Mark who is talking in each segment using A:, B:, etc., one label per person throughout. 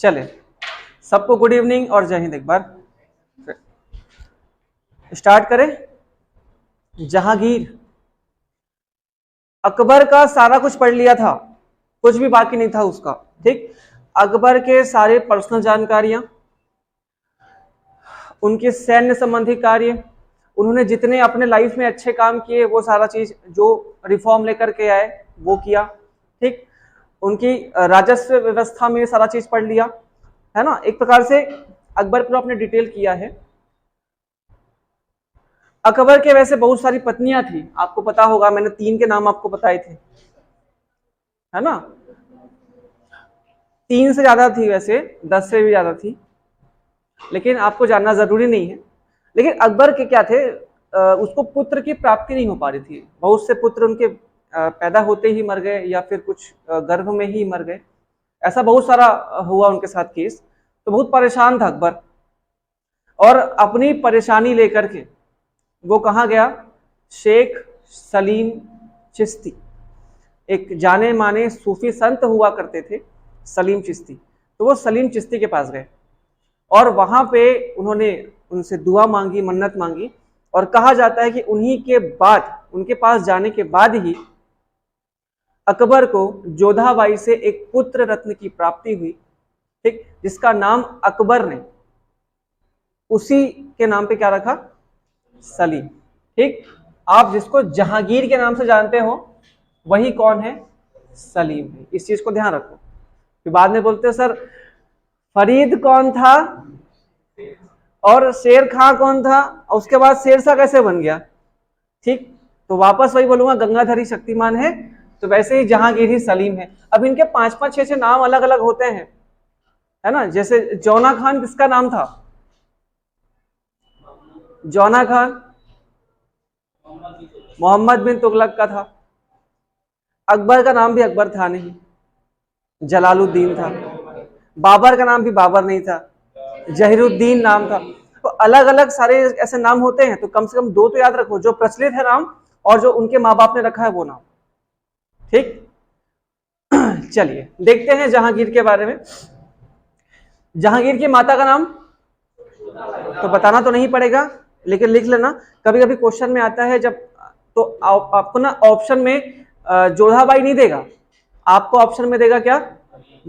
A: चले, सबको good evening और जय हिंद। एक बार स्टार्ट करें। जहांगीर, अकबर का सारा कुछ पढ़ लिया था, कुछ भी बाकी नहीं था उसका। ठीक, अकबर के सारे पर्सनल जानकारियां, उनके सैन्य संबंधी कार्य, उन्होंने जितने अपने लाइफ में अच्छे काम किए वो सारा चीज जो रिफॉर्म लेकर के आए वो किया। ठीक, उनकी राजस्व व्यवस्था में सारा चीज पढ़ लिया, है ना। एक प्रकार से अकबर पर आपने डिटेल किया है। अकबर के वैसे बहुत सारी पत्नियां थी, आपको पता होगा, मैंने 3 के नाम आपको बताए थे, है ना। 3 से ज्यादा थी, वैसे 10 से भी ज्यादा थी, लेकिन आपको जानना जरूरी नहीं है। लेकिन अकबर के क्या थे, उसको पुत्र की प्राप्ति नहीं हो पा रही थी। बहुत से पुत्र उनके पैदा होते ही मर गए या फिर कुछ गर्भ में ही मर गए, ऐसा बहुत सारा हुआ उनके साथ केस। तो बहुत परेशान था अकबर, और अपनी परेशानी लेकर के वो कहाँ गया, शेख सलीम चिश्ती, एक जाने माने सूफी संत हुआ करते थे सलीम चिश्ती। तो वो सलीम चिश्ती के पास गए और वहां पे उन्होंने उनसे दुआ मांगी, मन्नत मांगी, और कहा जाता है कि उन्हीं के बाद, उनके पास जाने के बाद ही अकबर को जोधाबाई से एक पुत्र रत्न की प्राप्ति हुई। ठीक, जिसका नाम अकबर ने उसी के नाम पे क्या रखा, सलीम। ठीक, आप जिसको जहांगीर के नाम से जानते हो वही कौन है, सलीम है। इस चीज को ध्यान रखो। फिर बाद में बोलते हो सर फरीद कौन था और शेर खां कौन था, और उसके बाद शेरशाह कैसे बन गया। ठीक, तो वापस वही बोलूंगा, गंगाधरी शक्तिमान है तो वैसे ही जहांगीर ही सलीम है। अब इनके 5-5, 6-6 नाम अलग अलग होते हैं, है ना। जैसे जौना खान किसका नाम था, जौना खान मोहम्मद बिन तुगलक का था। अकबर का नाम भी अकबर था नहीं, जलालुद्दीन था। बाबर का नाम भी बाबर नहीं था, जहीरुद्दीन नाम था। तो अलग अलग सारे ऐसे नाम होते हैं, तो कम से कम 2 तो याद रखो, जो प्रचलित है नाम और जो उनके माँ बाप ने रखा है वो नाम। ठीक, चलिए देखते हैं जहांगीर के बारे में। जहांगीर की माता का नाम तो बताना तो नहीं पड़ेगा, लेकिन लिख लेना, कभी कभी क्वेश्चन में आता है जब, तो आपको ना ऑप्शन में जोधाबाई नहीं देगा, आपको ऑप्शन में देगा क्या,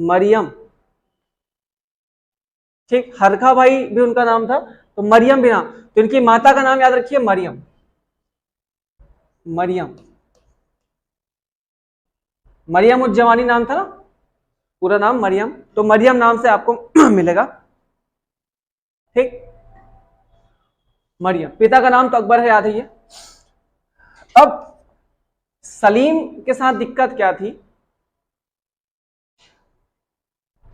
A: मरियम। ठीक, हरखा भाई भी उनका नाम था, तो मरियम भी नाम, तो इनकी माता का नाम याद रखिए मरियम। मरियम, मरियम उज जवानी नाम था ना, पूरा नाम मरियम, तो मरियम नाम से आपको मिलेगा। ठीक, मरियम। पिता का नाम तो अकबर है, याद है ये। अब सलीम के साथ दिक्कत क्या थी,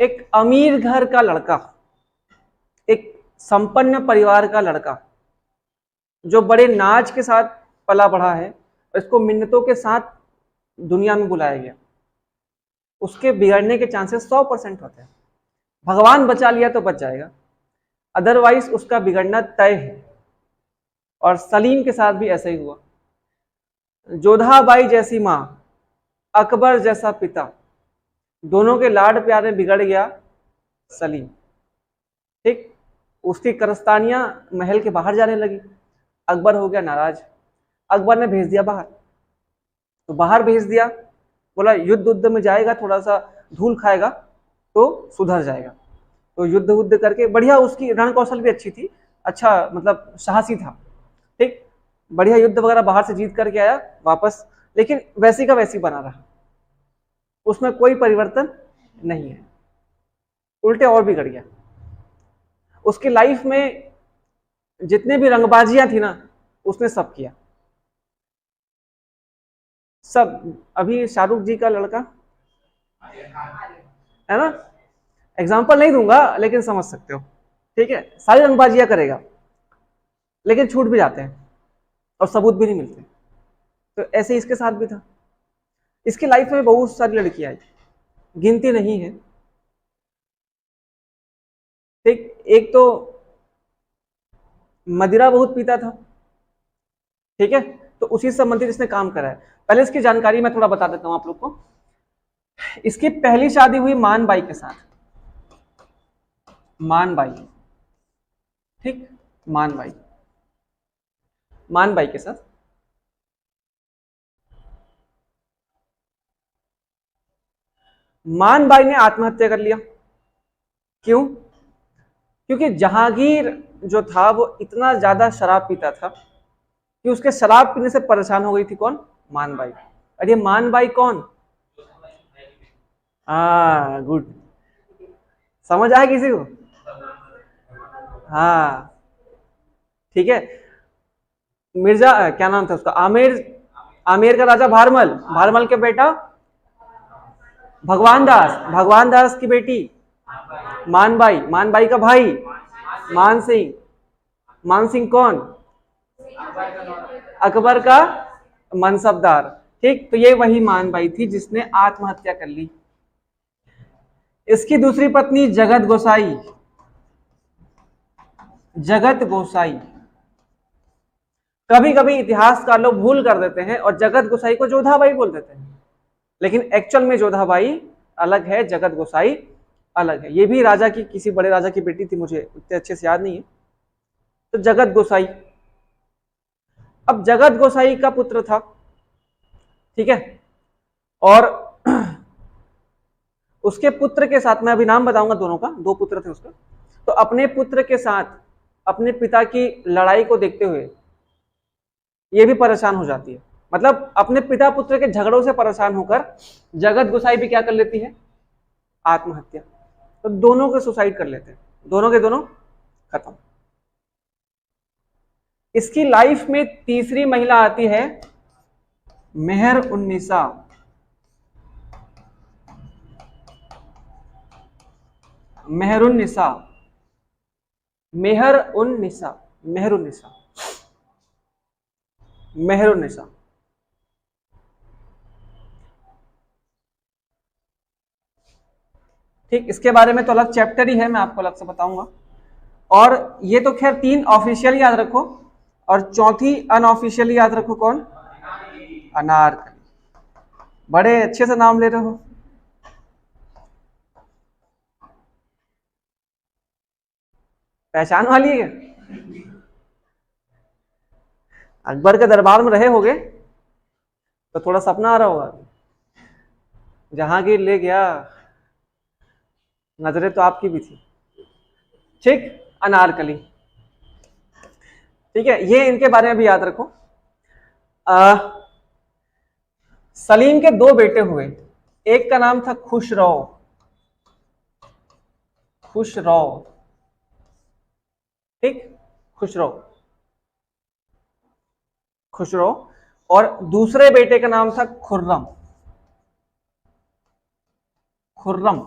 A: एक अमीर घर का लड़का, एक संपन्न परिवार का लड़का जो बड़े नाज के साथ पला बढ़ा है, और इसको मिन्नतों के साथ दुनिया में बुलाया गया, उसके बिगड़ने के चांसेस 100% होते हैं। भगवान बचा लिया तो बच जाएगा, अदरवाइज उसका बिगड़ना तय है। और सलीम के साथ भी ऐसा ही हुआ। जोधाबाई जैसी माँ, अकबर जैसा पिता, दोनों के लाड प्यार में बिगड़ गया सलीम। ठीक, उसकी करस्तानियां महल के बाहर जाने लगी, अकबर हो गया नाराज, अकबर ने भेज दिया बाहर। तो बाहर भेज दिया, बोला युद्ध उद्ध में जाएगा, थोड़ा सा धूल खाएगा तो सुधर जाएगा। तो युद्ध उद्ध करके बढ़िया, उसकी रण कौशल भी अच्छी थी, अच्छा मतलब साहसी था। ठीक, बढ़िया युद्ध वगैरह बाहर से जीत करके आया वापस, लेकिन वैसी का वैसी बना रहा, उसमें कोई परिवर्तन नहीं है, उल्टे और बिगड़ गया। उसकी लाइफ में जितने भी रंगबाजियां थी ना, उसने सब किया, सब। अभी शाहरुख जी का लड़का है ना, एग्जाम्पल नहीं दूंगा लेकिन समझ सकते हो। ठीक है, सारी रंगबाजियां करेगा, लेकिन छूट भी जाते हैं और सबूत भी नहीं मिलते। तो ऐसे इसके साथ भी था। इसकी लाइफ में बहुत सारी लड़कियां आई, गिनती नहीं है। ठीक, एक तो मदिरा बहुत पीता था, ठीक है, तो उसी से संबंधित इसने काम करा है। पहले इसकी जानकारी मैं थोड़ा बता देता हूं आप लोग को। इसकी पहली शादी हुई मान बाई के साथ, मानबाई, ठीक, मानबाई, मानबाई के साथ मानबाई ने आत्महत्या कर लिया। क्यों? क्योंकि जहांगीर जो था वो इतना ज्यादा शराब पीता था कि उसके शराब पीने से परेशान हो गई थी। कौन? मानबाई। अरे मानबाई कौन? हाँ, गुड, समझ आया किसी को? हाँ, ठीक है। मिर्जा क्या नाम था उसका? आमेर, आमेर का राजा भारमल, भारमल के बेटा भगवान दास, भगवान दास की बेटी मानबाई, मानबाई का भाई मान सिंह, मान सिंह कौन? अकबर का मनसबदार, ठीक। तो ये वही मानबाई थी जिसने आत्महत्या कर ली। इसकी दूसरी पत्नी जगत गोसाई, जगत गोसाई, कभी कभी इतिहासकार लोग भूल कर देते हैं और जगत गोसाई को जोधाबाई बोल देते हैं, लेकिन एक्चुअल में जोधाबाई अलग है, जगत गोसाई अलग है। ये भी राजा की, किसी बड़े राजा की बेटी थी, मुझे उतने अच्छे से याद नहीं है। तो जगत गोसाई, अब जगत गोसाई का पुत्र था, ठीक है, और उसके पुत्र के साथ, मैं अभी नाम बताऊंगा दोनों का, दो पुत्र थे उसका, तो अपने पुत्र के साथ अपने पिता की लड़ाई को देखते हुए ये भी परेशान हो जाती है। मतलब अपने पिता पुत्र के झगड़ों से परेशान होकर जगत गोसाई भी क्या कर लेती है? आत्महत्या। तो दोनों के सुसाइड कर लेते हैं, दोनों के दोनों खत्म। इसकी लाइफ में तीसरी महिला आती है मेहर उन्निसा, मेहरुन्निसा, मेहर उन्निसा, मेहरुन्निसा, मेहरुन्निसा, ठीक। इसके बारे में तो अलग चैप्टर ही है, मैं आपको अलग से बताऊंगा। और ये तो खैर तीन ऑफिशियल याद रखो, और चौथी अनऑफिशियल याद रखो। कौन? अनारकली। बड़े अच्छे से नाम ले रहे हो। पहचान वाली है? अकबर के दरबार में रहे होगे तो थोड़ा सपना आ रहा होगा, जहांगीर ले गया, नजरें तो आपकी भी थी, ठीक। अनारकली, ठीक है, ये इनके बारे में भी याद रखो। सलीम के दो बेटे हुए, एक का नाम था खुशरो, खुशरो, ठीक, खुशरो, खुशरो। और दूसरे बेटे का नाम था खुर्रम, खुर्रम,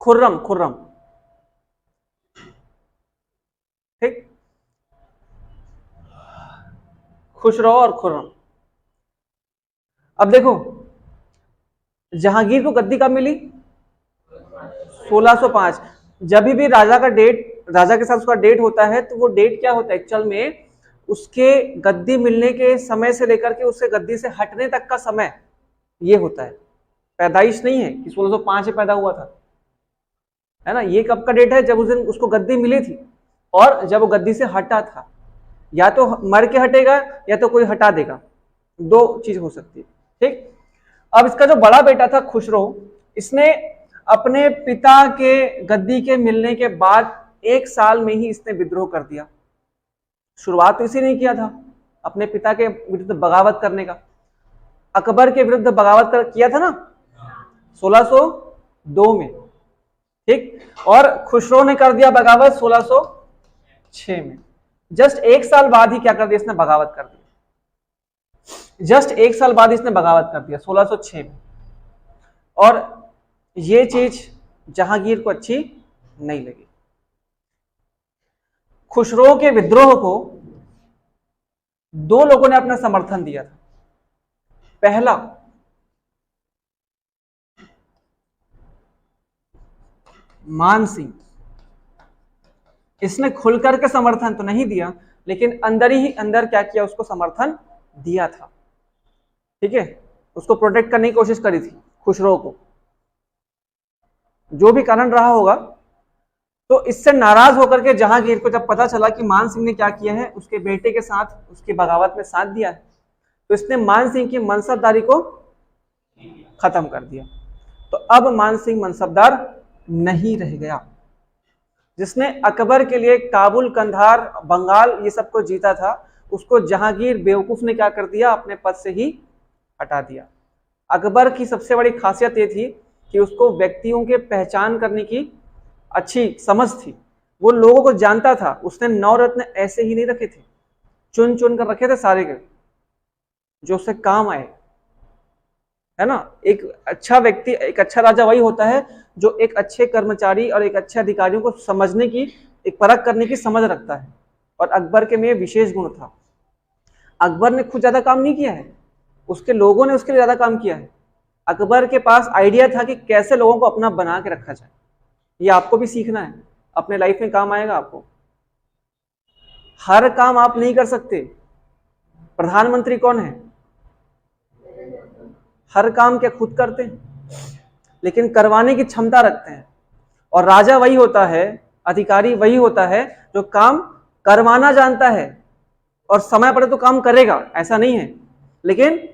A: खुर्रम, खुर्रम, ठीक, खुशरो और खुर्रम। अब देखो, जहांगीर को गद्दी कब मिली? 1605। जब भी राजा का डेट, राजा के साथ उसका डेट होता है, तो वो डेट क्या होता है एक्चुअल में? उसके गद्दी मिलने के समय से लेकर के उसके गद्दी से हटने तक का समय ये होता है। पैदाइश नहीं है कि 1605 में पैदा हुआ था, है ना। ये कब का डेट है? जब उस दिन उसको गद्दी मिली थी और जब वो गद्दी से हटा था। या तो मर के हटेगा या तो कोई हटा देगा, दो चीज हो सकती है, ठीक। अब इसका जो बड़ा बेटा था खुशरो, इसने अपने पिता के गद्दी के मिलने के बाद 1 साल में ही इसने विद्रोह कर दिया। शुरुआत तो इसी ने किया था अपने पिता के विरुद्ध बगावत करने का। अकबर के विरुद्ध बगावत किया था ना 1602 में, ठीक। और खुसरो ने कर दिया बगावत 1606 में। जस्ट 1 साल बाद ही क्या कर दिया इसने? बगावत कर दिया। जस्ट 1 साल बाद इसने बगावत कर दिया 1606 में। और ये चीज जहांगीर को अच्छी नहीं लगी। खुसरो के विद्रोह को दो लोगों ने अपना समर्थन दिया था। पहला, मान सिंह, इसने खुलकर के समर्थन तो नहीं दिया, लेकिन अंदर ही अंदर क्या किया? उसको समर्थन दिया था, ठीक है। उसको प्रोटेक्ट करने की कोशिश करी थी खुसरो को। जो भी कारण रहा होगा, तो इससे नाराज होकर के जहांगीर को जब पता चला कि मान सिंह ने क्या किया है, उसके बेटे के साथ उसकी बगावत में साथ दिया है, तो इसने मान सिंह की मनसबदारी को खत्म कर दिया। तो अब मान सिंह मनसबदार नहीं रह गया। जिसने अकबर के लिए काबुल, कंधार, बंगाल ये सब को जीता था, उसको जहांगीर बेवकूफ ने क्या कर दिया, अपने पद से ही हटा दिया। अकबर की सबसे बड़ी खासियत ये थी कि उसको व्यक्तियों के पहचान करने की अच्छी समझ थी, वो लोगों को जानता था। उसने 9 रत्न ऐसे ही नहीं रखे थे, चुन चुन कर रखे थे सारे के, जो उससे काम आए, है ना। एक अच्छा व्यक्ति, एक अच्छा राजा वही होता है जो एक अच्छे कर्मचारी और एक अच्छे अधिकारियों को समझने की, एक परख करने की समझ रखता है, और अकबर के में विशेष गुण था। अकबर ने खुद ज्यादा काम नहीं किया है, उसके लोगों ने उसके लिए ज्यादा काम किया है। अकबर के पास आइडिया था कि कैसे लोगों को अपना बना के रखा जाए। ये आपको भी सीखना है, अपने लाइफ में काम आएगा आपको। हर काम आप नहीं कर सकते। प्रधानमंत्री कौन है? हर काम क्या खुद करते हैं? लेकिन करवाने की क्षमता रखते हैं। और राजा वही होता है, अधिकारी वही होता है जो काम करवाना जानता है, और समय पड़े तो काम करेगा, ऐसा नहीं है, लेकिन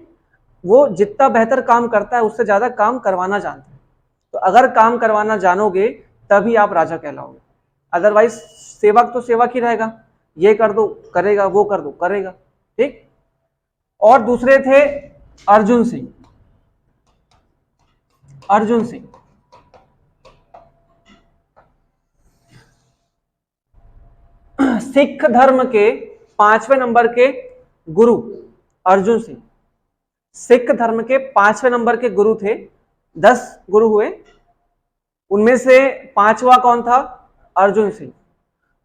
A: वो जितना बेहतर काम करता है उससे ज्यादा काम करवाना जानता है। तो अगर काम करवाना जानोगे तभी आप राजा कहलाओगे, अदरवाइज सेवक तो सेवक ही रहेगा, ये कर दो करेगा, वो कर दो करेगा। ठीक। और दूसरे थे अर्जुन सिंह। अर्जुन सिंह सिख धर्म के 5वें नंबर के गुरु। अर्जुन सिंह सिख धर्म के 5वें नंबर के गुरु थे। 10 गुरु हुए, उनमें से 5वां कौन था? अर्जुन सिंह।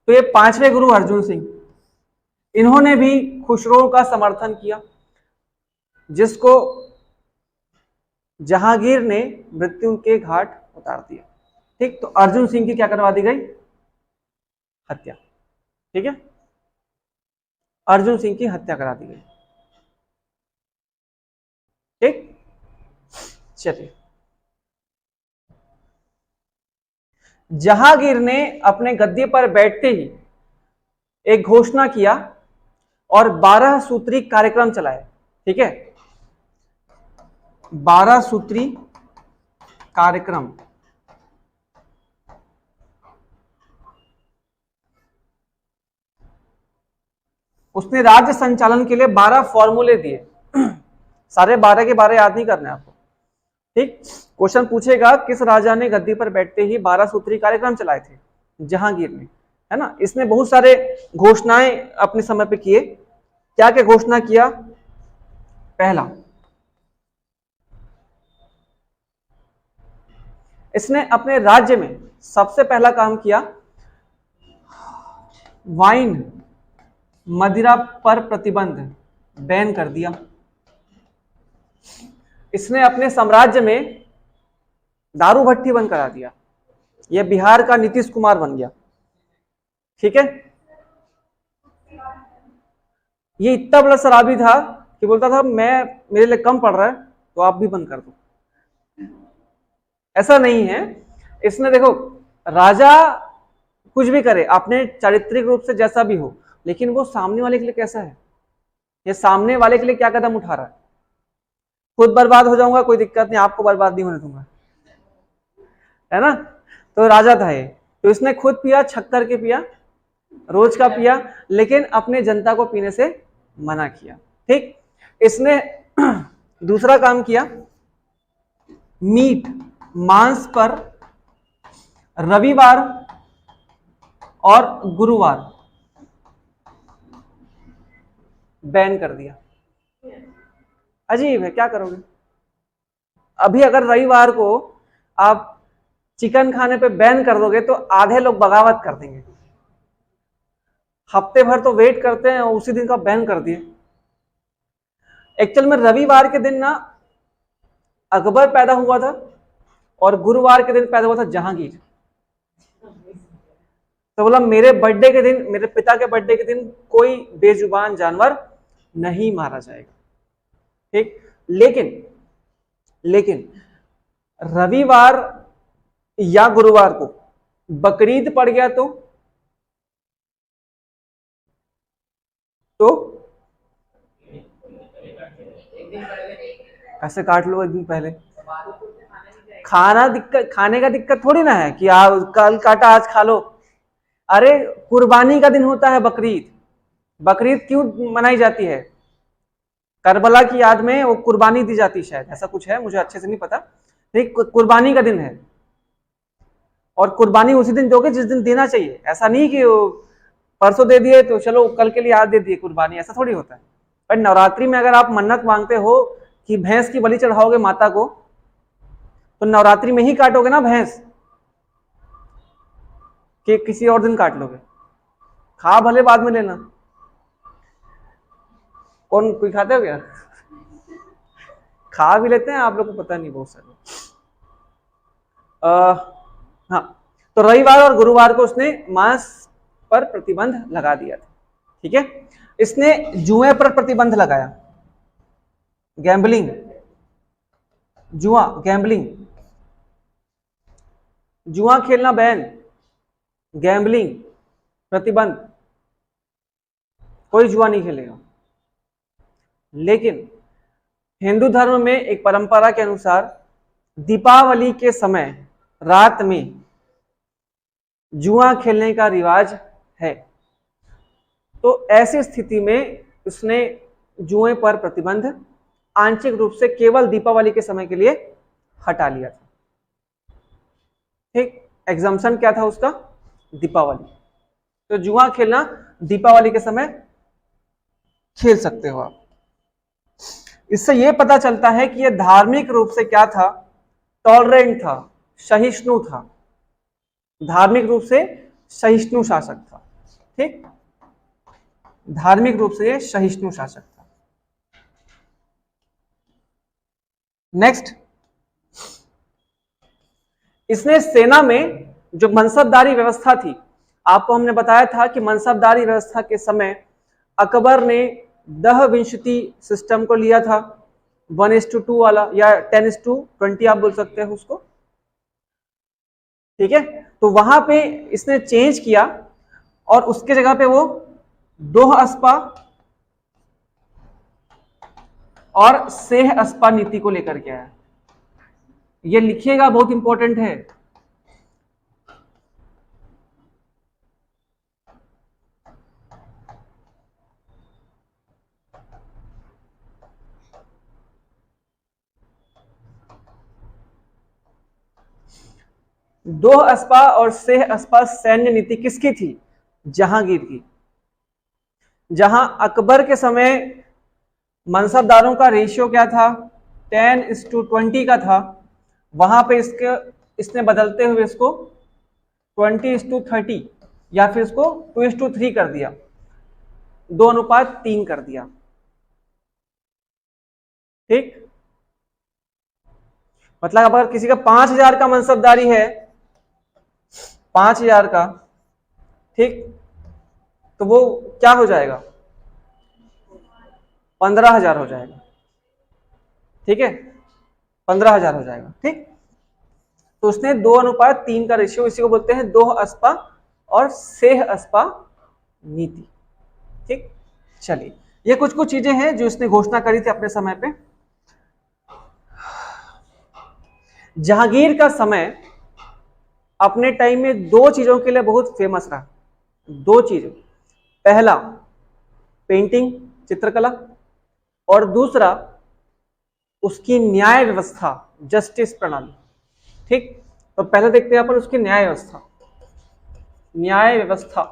A: तो ये 5वें गुरु अर्जुन सिंह, इन्होंने भी खुसरो का समर्थन किया, जिसको जहांगीर ने मृत्यु के घाट उतार दिया। ठीक। तो अर्जुन सिंह की क्या करवा दी गई? हत्या। ठीक है, अर्जुन सिंह की हत्या करा दी गई। ठीक। चलिए, जहांगीर ने अपने गद्दी पर बैठते ही एक घोषणा किया और 12 सूत्री कार्यक्रम चलाए। ठीक है, 12 सूत्री कार्यक्रम। उसने राज्य संचालन के लिए 12 फॉर्मूले दिए। सारे 12 के 12 याद नहीं करने आपको। ठीक। क्वेश्चन पूछेगा किस राजा ने गद्दी पर बैठते ही 12 सूत्री कार्यक्रम चलाए थे? जहांगीर ने, है ना। इसने बहुत सारे घोषणाएं अपने समय पे किए। क्या क्या घोषणा किया? पहला, इसने अपने राज्य में सबसे पहला काम किया, वाइन, मदिरा पर प्रतिबंध, बैन कर दिया। इसने अपने साम्राज्य में दारू भट्टी बंद करा दिया। यह बिहार का नीतीश कुमार बन गया। ठीक है, ये इतना बड़ा शराबी था कि बोलता था मैं, मेरे लिए कम पड़ रहा है तो आप भी बंद कर दो। ऐसा नहीं है। इसने देखो, राजा कुछ भी करे अपने चारित्रिक रूप से जैसा भी हो, लेकिन वो सामने वाले के लिए कैसा है, ये सामने वाले के लिए क्या कदम उठा रहा है। खुद बर्बाद हो जाऊंगा कोई दिक्कत नहीं, आपको बर्बाद नहीं होने दूंगा, है ना। तो राजा था ये। तो इसने खुद पिया, छक्कर के पिया, रोज का पिया, लेकिन अपने जनता को पीने से मना किया। ठीक। इसने दूसरा काम किया, मीट, मांस पर रविवार और गुरुवार बैन कर दिया। अजीब है, क्या करोगे। अभी अगर रविवार को आप चिकन खाने पे बैन कर दोगे तो आधे लोग बगावत कर देंगे। हफ्ते भर तो वेट करते हैं, उसी दिन का बैन कर दिए। एक्चुअल में रविवार के दिन ना अकबर पैदा हुआ था, और गुरुवार के दिन पैदा हुआ था जहांगीर। तो बोला मेरे बर्थडे के दिन, मेरे पिता के बर्थडे के दिन कोई बेजुबान जानवर नहीं मारा जाएगा। ठीक। लेकिन रविवार या गुरुवार को बकरीद पड़ गया तो ऐसे काट लो एक दिन पहले। खाने का दिक्कत थोड़ी ना है कि आप कल काटा आज खा लो। अरे कुर्बानी का दिन होता है बकरीद। बकरीद क्यों मनाई जाती है? करबला की याद में वो कुर्बानी दी जाती है, शायद ऐसा कुछ है, मुझे अच्छे से नहीं पता। ठीक, कुर्बानी का दिन है और कुर्बानी उसी दिन दोगे जिस दिन देना चाहिए। ऐसा नहीं कि परसों दे दिए तो चलो कल के लिए आज दे दिए कुर्बानी, ऐसा थोड़ी होता है। पर नवरात्रि में अगर आप मन्नत मांगते हो कि भैंस की बलि चढ़ाओगे माता को, तो नवरात्रि में ही काटोगे ना भैंस, कि किसी और दिन काट लोगे? खा भले बाद में लेना। कौन कोई खाते हो क्या? खा भी लेते हैं आप लोग को पता नहीं, बहुत सारे। हाँ, तो रविवार और गुरुवार को उसने मांस पर प्रतिबंध लगा दिया था। ठीक है, इसने जुए पर प्रतिबंध लगाया। गैम्बलिंग, जुआ, गैम्बलिंग, जुआ खेलना बैन, गैम्बलिंग प्रतिबंध, कोई जुआ नहीं खेलेगा। लेकिन हिंदू धर्म में एक परंपरा के अनुसार दीपावली के समय रात में जुआ खेलने का रिवाज है। तो ऐसी स्थिति में उसने जुए पर प्रतिबंध आंशिक रूप से केवल दीपावली के समय के लिए हटा लिया था। ठीक, एग्जाम्पशन क्या था उसका? दीपावली। तो जुआ खेलना दीपावली के समय खेल सकते हो आप। इससे यह पता चलता है कि यह धार्मिक रूप से क्या था? टॉलरेंट था, सहिष्णु था, धार्मिक रूप से सहिष्णु शासक था। ठीक, धार्मिक रूप से यह सहिष्णु शासक था। नेक्स्ट, इसने सेना में जो मनसबदारी व्यवस्था थी, आपको हमने बताया था कि मनसबदारी व्यवस्था के समय अकबर ने दहविंशति सिस्टम को लिया था, 1:2 वाला या 10:20 आप बोल सकते हैं उसको। ठीक है, तो वहां पे इसने चेंज किया और उसके जगह पे वो दोह अस्पा और सेह अस्पा नीति को लेकर के आया। ये लिखिएगा, बहुत इंपॉर्टेंट है। दोह अस्पा और सेह अस्पा सैन्य नीति किसकी थी? जहांगीर की। जहां अकबर के समय मनसबदारों का रेशियो क्या था? 10:20 का था। वहां पे इसने बदलते हुए इसको 20:30 या फिर इसको 2:3 कर दिया, 2:3 कर दिया। ठीक, मतलब अगर किसी का 5,000 का मनसबदारी है, 5,000 का, ठीक, तो वो क्या हो जाएगा? 15,000 हो जाएगा। ठीक है, 15,000 हो जाएगा। ठीक, तो उसने 2:3 का रेशियो, इसी को बोलते हैं दोह अस्पा और सेह अस्पा नीति। ठीक, चलिए, ये कुछ कुछ चीजें हैं जो इसने घोषणा करी थी अपने समय पे। जहांगीर का समय अपने टाइम में दो चीजों के लिए बहुत फेमस रहा। दो चीज, पहला पेंटिंग, चित्रकला, और दूसरा उसकी न्याय व्यवस्था, जस्टिस प्रणाली। ठीक, तो पहले देखते हैं अपन उसकी न्याय व्यवस्था। न्याय व्यवस्था,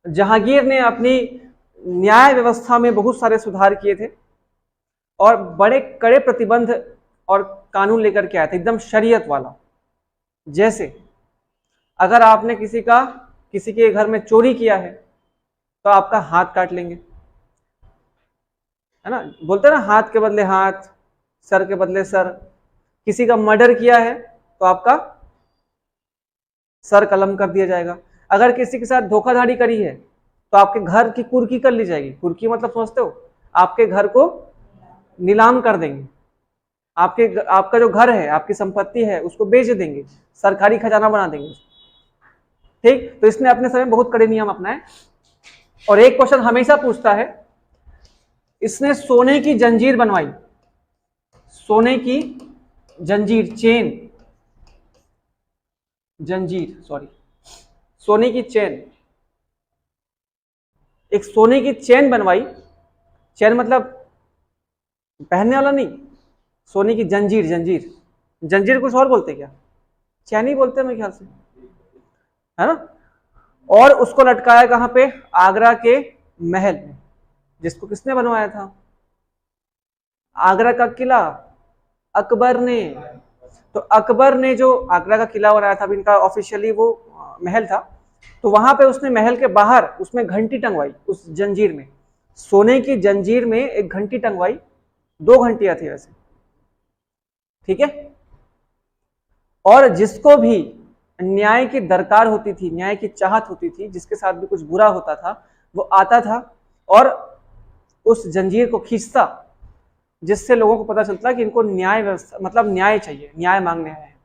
A: जहांगीर ने अपनी न्याय व्यवस्था में बहुत सारे सुधार किए थे और बड़े कड़े प्रतिबंध और कानून लेकर के आया था, एकदम शरीयत वाला। जैसे अगर आपने किसी के घर में चोरी किया है तो आपका हाथ काट लेंगे, है ना? बोलते हैं ना, हाथ के बदले हाथ, सर के बदले सर। किसी का मर्डर किया है तो आपका सर कलम कर दिया जाएगा। अगर किसी के साथ धोखाधड़ी करी है तो आपके घर की कुर्की कर ली जाएगी। कुर्की मतलब समझते हो? आपके घर को नीलाम कर देंगे, आपका जो घर है, आपकी संपत्ति है, उसको बेच देंगे, सरकारी खजाना बना देंगे उसको। ठीक, तो इसने अपने समय बहुत कड़े नियम अपनाए। और एक क्वेश्चन हमेशा पूछता है, इसने सोने की जंजीर बनवाई, सोने की जंजीर, चेन, जंजीर सॉरी, सोने की चेन, एक सोने की चेन बनवाई, चेन मतलब पहनने वाला नहीं, सोने की जंजीर, जंजीर, जंजीर कुछ और बोलते क्या, चैन ही बोलते हैं मेरे ख्याल से, है ना। और उसको लटकाया कहां पे, आगरा के महल में, जिसको किसने बनवाया था, आगरा का किला, अकबर ने। तो अकबर ने जो आगरा का किला बनाया था, इनका ऑफिशियली वो महल था, तो वहां पे उसने महल के बाहर उसमें घंटी टंगवाई, उस जंजीर में, सोने की जंजीर में एक घंटी टंगवाई, 2 घंटियां थी वैसे, ठीक है। और जिसको भी न्याय की दरकार होती थी, न्याय की चाहत होती थी, जिसके साथ भी कुछ बुरा होता था, वो आता था और उस जंजीर को खींचता, जिससे लोगों को पता चलता कि इनको न्याय व्यवस्था, मतलब न्याय चाहिए, न्याय मांगने आए हैं,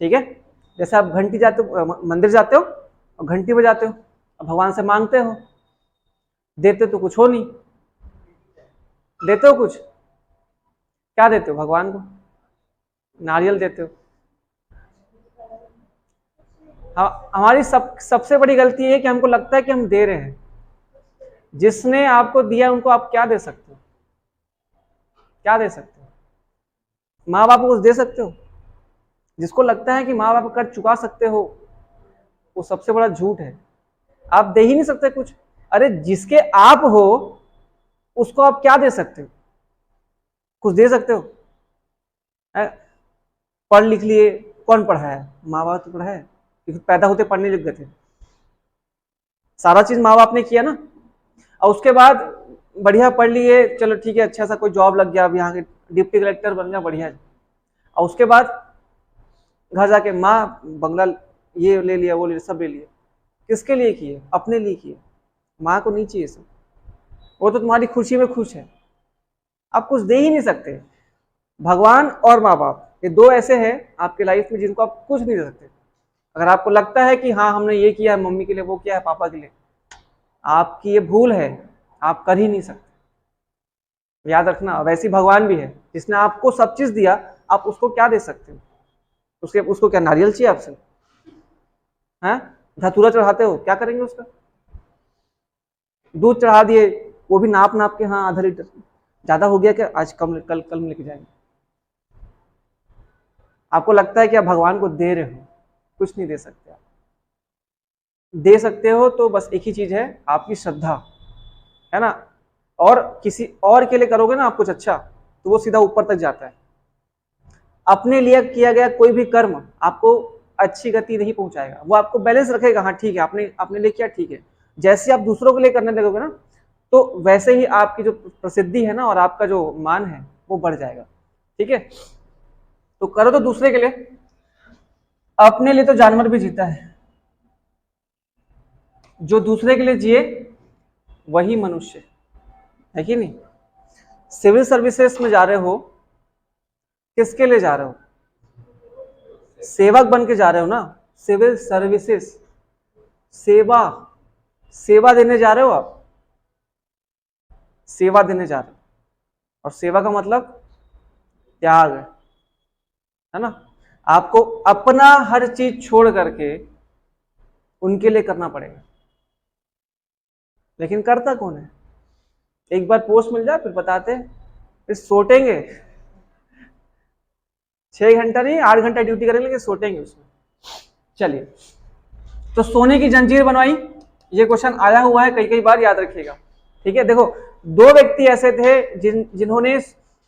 A: ठीक है। जैसे आप घंटी जाते हो, मंदिर जाते हो और घंटी बजाते हो, भगवान से मांगते हो, देते तो कुछ हो नहीं, देते हो कुछ, क्या देते हो भगवान को, नारियल देते हो। हमारी सबसे बड़ी गलती है कि हमको लगता है कि हम दे रहे हैं, जिसने आपको दिया उनको आप क्या दे सकते हो, क्या दे सकते हो, माँ बाप को कुछ दे सकते हो, जिसको लगता है कि माँ बाप कर चुका सकते हो, वो सबसे बड़ा झूठ है, आप दे ही नहीं सकते कुछ। अरे जिसके आप हो उसको आप क्या दे सकते हो, कुछ दे सकते हो, पढ़ लिख लिए, कौन पढ़ा है, माँ बाप तो पढ़ा है, क्योंकि पैदा होते पढ़ने लग गए थे, सारा चीज माँ बाप ने किया ना। और उसके बाद बढ़िया पढ़ लिए, चलो ठीक है, अच्छा सा कोई जॉब लग गया, अब यहाँ के डिप्टी कलेक्टर बन गया, बढ़िया है। और उसके बाद घर जाके माँ बंगला ये ले लिया, वो ले लिया, सब ले लिया, किसके लिए किए, अपने लिए किए, माँ को नहीं चाहिए सब, वो तो तुम्हारी खुशी में खुश है, आप कुछ दे ही नहीं सकते। भगवान और माँ बाप, ये दो ऐसे हैं आपके लाइफ में जिनको आप कुछ नहीं दे सकते। अगर आपको लगता है कि हाँ हमने ये किया है मम्मी के लिए, वो किया है पापा के लिए, आपकी ये भूल है, आप कर ही नहीं सकते। याद रखना, वैसी भगवान भी है, जिसने आपको सब चीज दिया, आप उसको क्या दे सकते हो, उसको क्या नारियल चाहिए आपसे, हैं, धतूरा चढ़ाते हो, क्या करेंगे उसका, दूध चढ़ा दिए, वो भी नाप नाप के, हाँ आधा लीटर, ज्यादा हो गया क्या, आज कम, कल कल में लेके जाएंगे। आपको लगता है कि आप भगवान को दे रहे हो, कुछ नहीं दे सकते आप। दे सकते हो तो बस एक ही चीज है, आपकी श्रद्धा, है ना। और किसी और के लिए करोगे ना आप कुछ अच्छा, तो वो सीधा ऊपर तक जाता है। अपने लिए किया गया कोई भी कर्म आपको अच्छी गति नहीं पहुंचाएगा, वो आपको बैलेंस रखेगा, हाँ ठीक है आपने अपने लिए किया, ठीक है। जैसे आप दूसरों के लिए करने लगोगे ना, तो वैसे ही आपकी जो प्रसिद्धि है ना, और आपका जो मान है वो बढ़ जाएगा, ठीक है। तो करो तो दूसरे के लिए, अपने लिए तो जानवर भी जीता है, जो दूसरे के लिए जिए वही मनुष्य है कि नहीं। सिविल सर्विसेज में जा रहे हो, किसके लिए जा रहे हो, सेवक बन के जा रहे हो ना, सिविल सर्विसेज, सेवा, सेवा देने जा रहे हो आप, सेवा देने जा रहे हो, और सेवा का मतलब त्याग है ना। आपको अपना हर चीज छोड़ करके उनके लिए करना पड़ेगा, लेकिन करता कौन है, एक बार पोस्ट मिल जाए फिर बताते हैं, फिर सोटेंगे, 6 घंटा नहीं 8 घंटा ड्यूटी करेंगे, लेकिन सोटेंगे उसमें। चलिए, तो सोने की जंजीर बनवाई, ये क्वेश्चन आया हुआ है कई कई बार, याद रखिएगा, ठीक है। देखो, दो व्यक्ति ऐसे थे जिन्होंने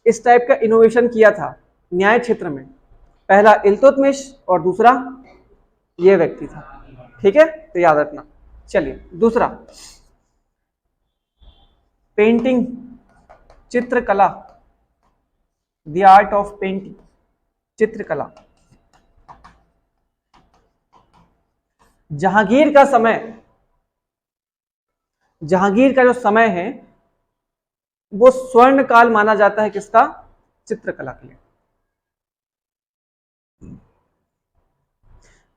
A: इस टाइप का इनोवेशन किया था न्याय क्षेत्र में, पहला इल्तुतमिश और दूसरा ये व्यक्ति था, ठीक है, तो याद रखना। चलिए दूसरा, पेंटिंग, चित्रकला, द आर्ट ऑफ पेंटिंग, चित्रकला। जहांगीर का समय, जहांगीर का जो समय है वो स्वर्ण काल माना जाता है किसका? चित्रकला के लिए।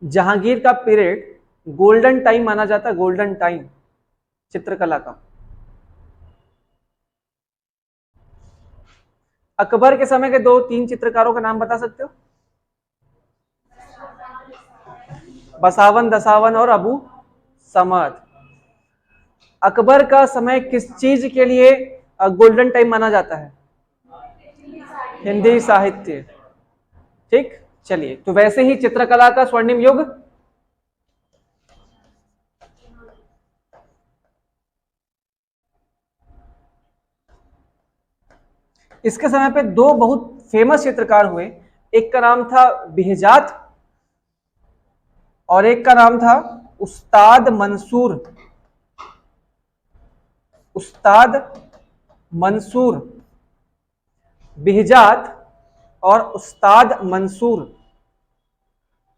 A: जहांगीर का पीरियड गोल्डन टाइम माना जाता है, गोल्डन टाइम चित्रकला का। अकबर के समय के 2-3 चित्रकारों का नाम बता सकते हो? बसावन, दसावन और अबू समद। अकबर का समय किस चीज के लिए गोल्डन टाइम माना जाता है? हिंदी साहित्य। ठीक, चलिए, तो वैसे ही चित्रकला का स्वर्णिम युग इसके समय पे 2 बहुत फेमस चित्रकार हुए। एक का नाम था बिहजात और एक का नाम था उस्ताद मंसूर। उस्ताद मंसूर, बिहजात और उस्ताद मंसूर,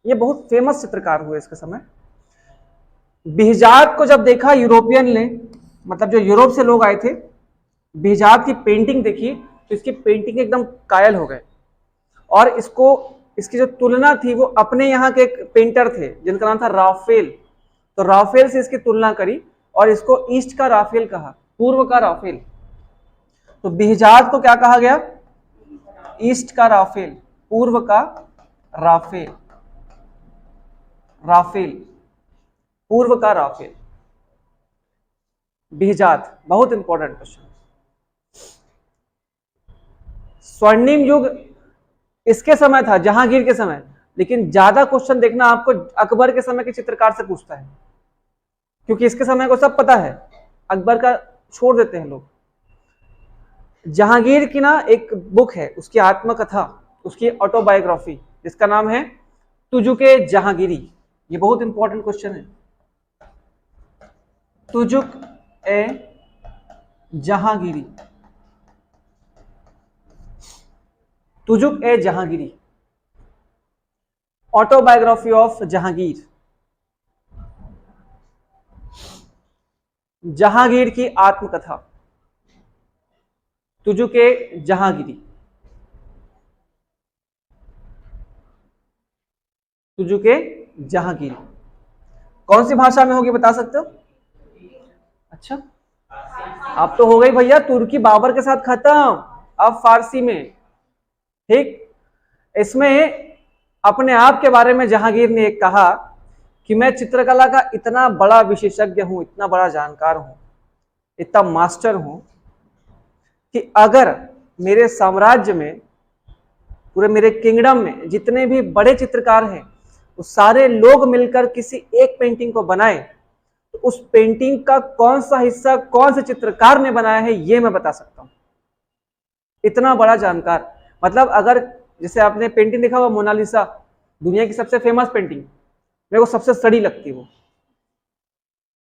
A: ये बहुत फेमस चित्रकार हुए इसके समय। बिहजात को जब देखा यूरोपियन ने, मतलब जो यूरोप से लोग आए थे, बिहजात की पेंटिंग देखी तो इसकी पेंटिंग एकदम कायल हो गए और इसकी जो तुलना थी वो अपने यहाँ के एक पेंटर थे जिनका नाम था राफेल। तो राफेल से इसकी तुलना करी और इसको ईस्ट का राफेल कहा, पूर्व का राफेल। तो बिहजात को क्या कहा गया? ईस्ट का राफेल, पूर्व का राफेल। राफेल, पूर्व का राफेल। बिहजात, बहुत इंपॉर्टेंट क्वेश्चन। स्वर्णिम युग इसके समय था, जहांगीर के समय, लेकिन ज्यादा क्वेश्चन देखना आपको अकबर के समय के चित्रकार से पूछता है, क्योंकि इसके समय को सब पता है, अकबर का छोड़ देते हैं लोग। जहांगीर की ना एक बुक है, उसकी आत्मकथा, उसकी ऑटोबायोग्राफी, जिसका नाम है तुजुक-ए जहांगीरी। ये बहुत इंपॉर्टेंट क्वेश्चन है। तुजुक-ए जहांगीरी, तुजुक-ए जहांगीरी, ऑटोबायोग्राफी ऑफ जहांगीर। जहांगीर की आत्मकथा, तुजुक-ए जहांगीरी, तुजुक-ए जहांगीरी। कौन सी भाषा में होगी बता सकते हो? अच्छा, अब तो हो गई भैया तुर्की बाबर के साथ खत्म, अब फारसी में। ठीक, इसमें अपने आप के बारे में जहांगीर ने एक कहा कि मैं चित्रकला का इतना बड़ा विशेषज्ञ हूं, इतना बड़ा जानकार हूं, इतना मास्टर हूं कि अगर मेरे साम्राज्य में, पूरे मेरे किंगडम में जितने भी बड़े चित्रकार हैं, वो सारे लोग मिलकर किसी एक पेंटिंग को बनाए तो उस पेंटिंग का कौन सा हिस्सा कौन से चित्रकार ने बनाया है ये मैं बता सकता हूं। इतना बड़ा जानकार, मतलब अगर जैसे आपने पेंटिंग देखा हुआ मोनालिसा, दुनिया की सबसे फेमस पेंटिंग, मेरे को सबसे सड़ी लगती है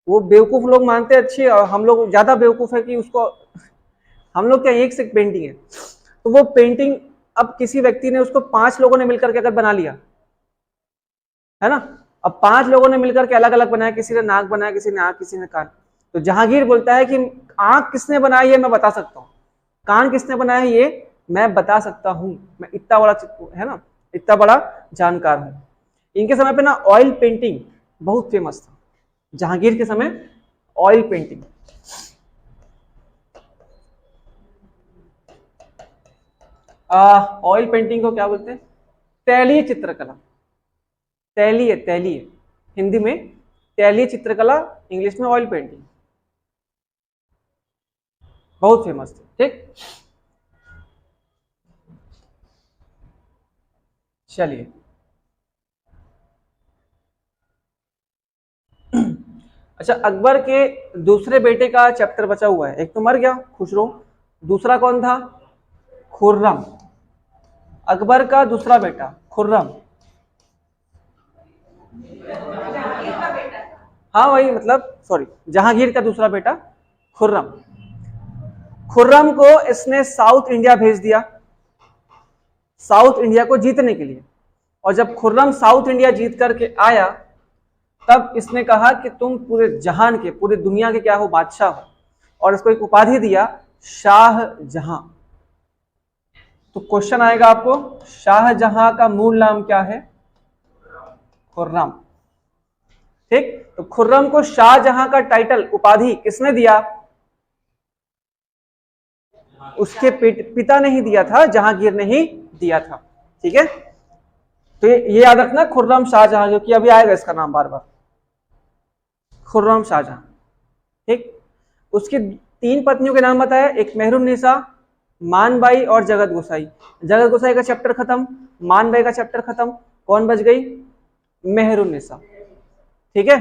A: वो बेवकूफ लोग मानते हैं अच्छी, और हम लोग ज्यादा बेवकूफ है कि उसको, हम लोग क्या एक से एक पेंटिंग है, तो वो पेंटिंग अब किसी व्यक्ति ने उसको 5 लोगों ने मिलकर के अगर बना लिया है ना, अब 5 लोगों ने मिलकर के अलग अलग बनाया, किसी ने नाक बनाया, किसी ने आंख, किसी ने कान, तो जहांगीर बोलता है कि आंख किसने बनाई है मैं बता सकता हूँ, कान किसने बनाया है ये मैं बता सकता हूँ, मैं इतना बड़ा है ना, इतना बड़ा जानकार हूं। इनके समय पे ना ऑयल पेंटिंग बहुत फेमस था, जहांगीर के समय ऑयल पेंटिंग। ऑयल पेंटिंग को क्या बोलते हैं? तैलीय चित्रकला। तैलीय, तैलीय हिंदी में तैलीय चित्रकला, इंग्लिश में ऑयल पेंटिंग, बहुत फेमस थी। ठीक, चलिए अच्छा, अकबर के दूसरे बेटे का चैप्टर बचा हुआ है, एक तो मर गया खुसरो, दूसरा कौन था? खुर्रम। अकबर का दूसरा बेटा खुर्रम, हाँ वही, मतलब सॉरी, जहांगीर का दूसरा बेटा खुर्रम। खुर्रम को इसने साउथ इंडिया भेज दिया, साउथ इंडिया को जीतने के लिए, और जब खुर्रम साउथ इंडिया जीत करके आया तब इसने कहा कि तुम पूरे जहान के, पूरी दुनिया के क्या हो, बादशाह हो, और इसको एक उपाधि दिया शाहजहां। तो क्वेश्चन आएगा आपको, शाहजहां का मूल नाम क्या है? खुर्रम। ठीक, तो खुर्रम को शाहजहां का टाइटल, उपाधि किसने दिया? उसके पिता ने ही दिया था, जहांगीर ने ही दिया था। ठीक है, तो ये याद रखना, खुर्रम शाहजहां, क्योंकि अभी आएगा इसका नाम बार बार, खुर्रम शाहजहां। ठीक, उसकी 3 पत्नियों के नाम बताया, एक मेहरुन्निसा, मानबाई और जगत गोसाई। जगत गोसाई का चैप्टर खत्म, मानबाई का चैप्टर खत्म, कौन बच गई? मेहरुन्निसा। ठीक है,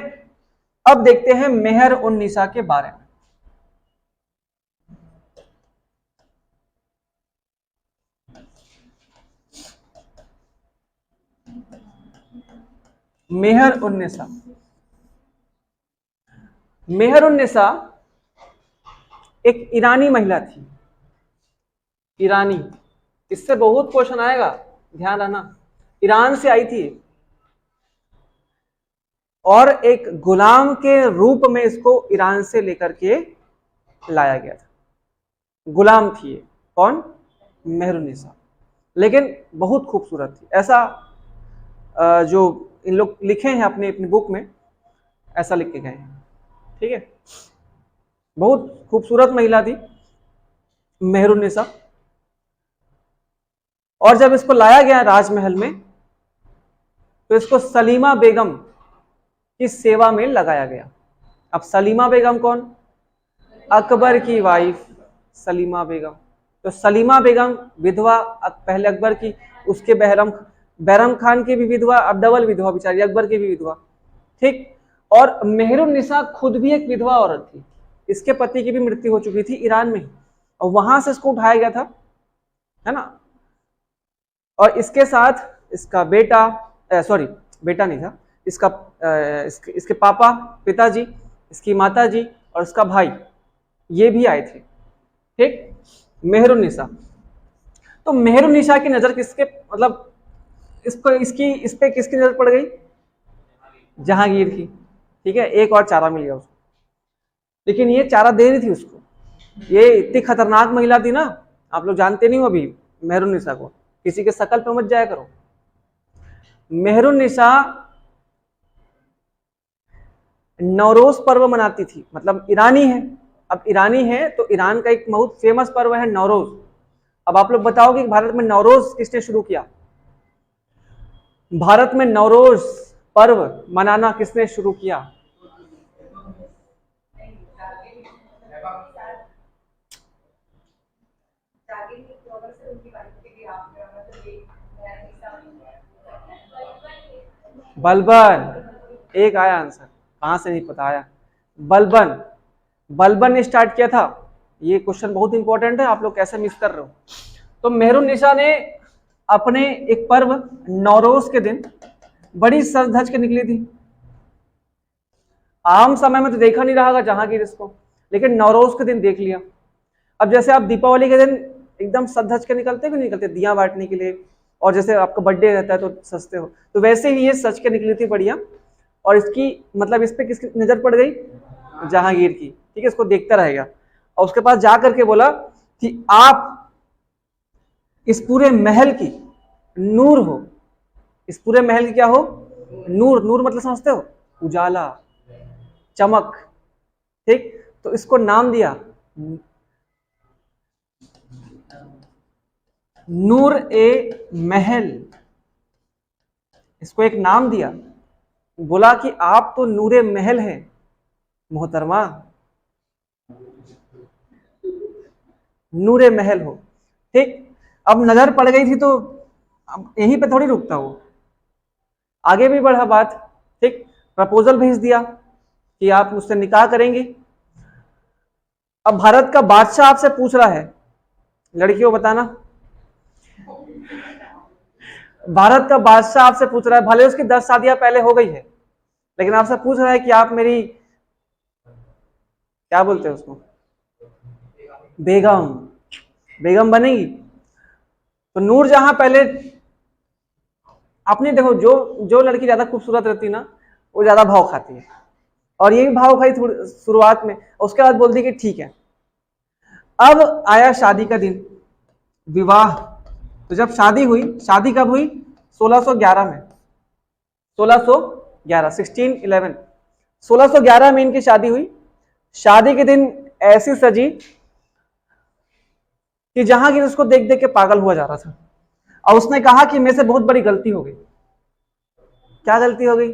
A: अब देखते हैं मेहर उन निसा के बारे में। मेहर उन निसा, मेहर उन निसा एक ईरानी महिला थी। ईरानी, इससे बहुत क्वेश्चन आएगा, ध्यान रखना। ईरान से आई थी और एक गुलाम के रूप में इसको ईरान से लेकर के लाया गया था। गुलाम थी ये, कौन? मेहरुन्निसा। लेकिन बहुत खूबसूरत थी, ऐसा जो इन लोग लिखे हैं अपने अपनी बुक में, ऐसा लिख के गए हैं। ठीक है, बहुत खूबसूरत महिला थी मेहरुन्निसा। और जब इसको लाया गया राजमहल में, तो इसको सलीमा बेगम की सेवा में लगाया गया। अब सलीमा बेगम कौन? अकबर की वाइफ सलीमा बेगम। तो सलीमा बेगम विधवा, पहले अकबर की, उसके बैरम खान की भी विधवा, अब डबल विधवा बेचारी, अकबर की भी विधवा। ठीक, और मेहरुन्निसा खुद भी एक विधवा औरत थी। इसके पति की भी मृत्यु हो चुकी थी ईरान में, और वहां से इसको उठाया गया था, है ना। और इसके साथ इसका बेटा, सॉरी बेटा नहीं था, इसका इसके पापा, पिताजी, इसकी माताजी और इसका भाई, ये भी आए थे। ठीक, मेहरुन्निसा। तो मेहरुन्निसा की नजर किसके, मतलब इसको इसकी इस पे किसकी नजर पड़ गई? जहांगीर की। ठीक है, एक और चारा मिल गया उसको, लेकिन ये चारा दे रही थी उसको। ये इतनी खतरनाक महिला थी ना, आप लोग जानते नहीं हो अभी मेहरुन्निसा को, किसी के शकल पे मत जाया करो। मेहरुन्निसा नौरोज पर्व मनाती थी, मतलब ईरानी है। अब ईरानी है तो ईरान का एक बहुत फेमस पर्व है नौरोज। अब आप लोग बताओ कि भारत में नौरोज किसने शुरू किया? भारत में नौरोज पर्व मनाना किसने शुरू किया? बलबन। एक आया आंसर, कहां से नहीं पता आया? बलबन, बलबन ने स्टार्ट किया था। ये क्वेश्चन बहुत इंपॉर्टेंट है, आप लोग कैसे मिस कर रहे हो? तो मेहरुन्निसा ने अपने एक पर्व नौरोज के दिन बड़ी सज धज के निकली थी। आम समय में तो देखा नहीं रहा जहांगीर इसको, लेकिन नौरोज के दिन देख लिया। अब जैसे आप दीपावली के दिन एकदम सज धज के निकलते भी निकलते दिया बांटने के लिए, और जैसे आपका बर्थडे रहता है तो सजते हो, तो वैसे ही ये सज के निकली थी बढ़िया। और इसकी मतलब इस पे किसकी नजर पड़ गई? जहांगीर की। ठीक है, इसको देखता रहेगा, और उसके पास जा करके बोला कि आप इस पूरे महल की नूर हो। इस पूरे महल की क्या हो? नूर। नूर मतलब समझते हो? उजाला, चमक। ठीक, तो इसको नाम दिया नूर ए महल। इसको एक नाम दिया, बोला कि आप तो नूरे महल हैं मोहतरमा, नूरे महल हो। ठीक, अब नजर पड़ गई थी तो अब यहीं पे थोड़ी रुकता वो, आगे भी बढ़ा बात। ठीक, प्रपोजल भेज दिया कि आप मुझसे निकाह करेंगे। अब भारत का बादशाह आपसे पूछ रहा है, लड़कियों बताना, भारत का बादशाह आपसे पूछ रहा है, भले उसकी 10 शादियां पहले हो गई है, लेकिन आपसे पूछ रहा है कि आप मेरी, क्या बोलते हैं उसको, बेगम, बेगम बनेगी। तो नूरजहां पहले, आपने देखो, जो जो लड़की ज्यादा खूबसूरत रहती ना, वो ज्यादा भाव खाती है, और ये भी भाव खाई थोड़ी शुरुआत में, उसके बाद बोलती कि ठीक है। अब आया शादी का दिन, विवाह। तो जब शादी हुई, शादी कब हुई? 1611 में, 1611, 1611, 1611 में इनकी शादी हुई। शादी के दिन ऐसी सजी कि जहांगीर उसको देख देख के पागल हुआ जा रहा था, और उसने कहा कि मेरे से बहुत बड़ी गलती हो गई। क्या गलती हो गई?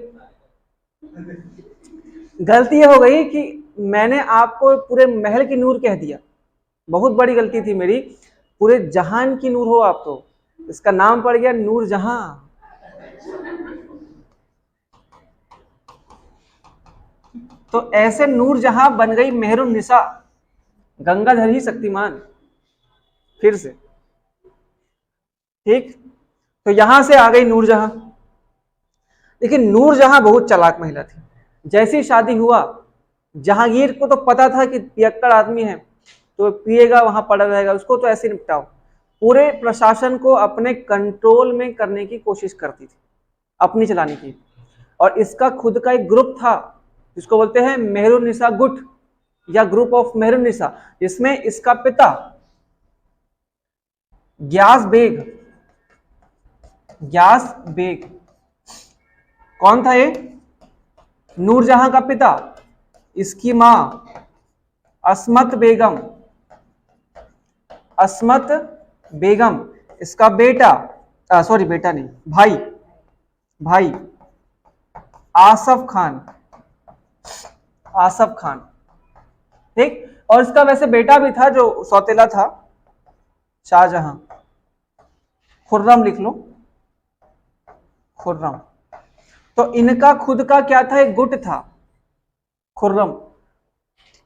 A: गलती ये हो गई कि मैंने आपको पूरे महल की नूर कह दिया। बहुत बड़ी गलती थी मेरी, पूरे जहान की नूर हो आप तो। इसका नाम पड़ गया नूर जहां। तो ऐसे नूर जहां बन गई मेहरुन्निसा, गंगाधर ही शक्तिमान फिर से। ठीक, तो यहां से आ गई नूरजहां। लेकिन नूरजहां बहुत चालाक महिला थी। जैसी शादी हुआ, जहांगीर को तो पता था कि पियक्कड़ आदमी है, तो पिएगा वहां पड़ा रहेगा, उसको तो ऐसे निपटाओ। पूरे प्रशासन को अपने कंट्रोल में करने की कोशिश करती थी, अपनी चलाने की। और इसका खुद का एक ग्रुप था जिसको बोलते हैं मेहरुन्निसा गुट या ग्रुप ऑफ मेहरुन्निसा, जिसमें इसका पिता ग्यास बेग, ग्यास बेग कौन था? ये नूरजहां का पिता, इसकी मां अस्मत बेगम, अस्मत बेगम, इसका बेटा, सॉरी बेटा नहीं, भाई, भाई आसफ खान, आसफ खान। ठीक, और इसका वैसे बेटा भी था जो सौतेला था, शाहजहां। खुर्रम लिख लो, खुर्रम। तो इनका खुद का क्या था? एक गुट था, खुर्रम।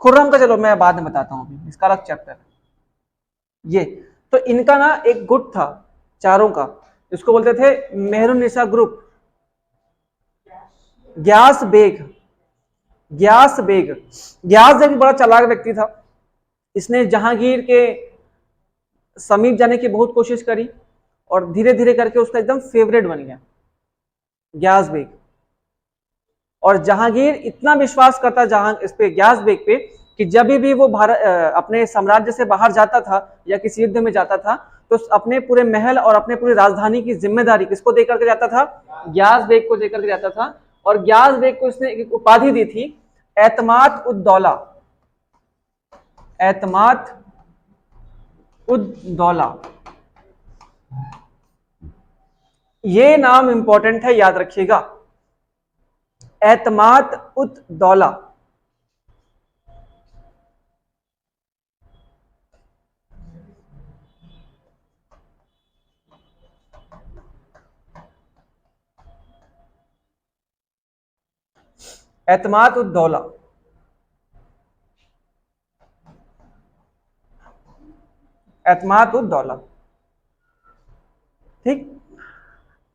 A: खुर्रम का चलो मैं बाद में बताता हूं, अभी इसका अलग चैप्टर है ये। तो इनका ना एक गुट था चारों का, इसको बोलते थे मेहरुन्निसा ग्रुप। ग्यास बेग, ग्यास बेग, ग्यास बेग बड़ा चालाक व्यक्ति था। इसने जहांगीर के समीप जाने की बहुत कोशिश करी, और धीरे धीरे करके उसका एकदम फेवरेट बन गया ग्यास बेग। और जहांगीर इतना विश्वास करता जहां इस पे, ग्यास बेग पे, कि जब भी वो भारत अपने साम्राज्य से बाहर जाता था या किसी युद्ध में जाता था, तो अपने पूरे महल और अपने पूरी राजधानी की जिम्मेदारी किसको देकर के जाता था? ग्यास बेग को देकर के जाता था। और ग्यास बेग को इसने एक उपाधि दी थी, एतमाद उद दौला, एतमाद उद दौला। ये नाम इंपॉर्टेंट है, याद रखिएगा, एतमाद उद दौला। एतमाद उद दौला, एतमाद उद दौला। ठीक,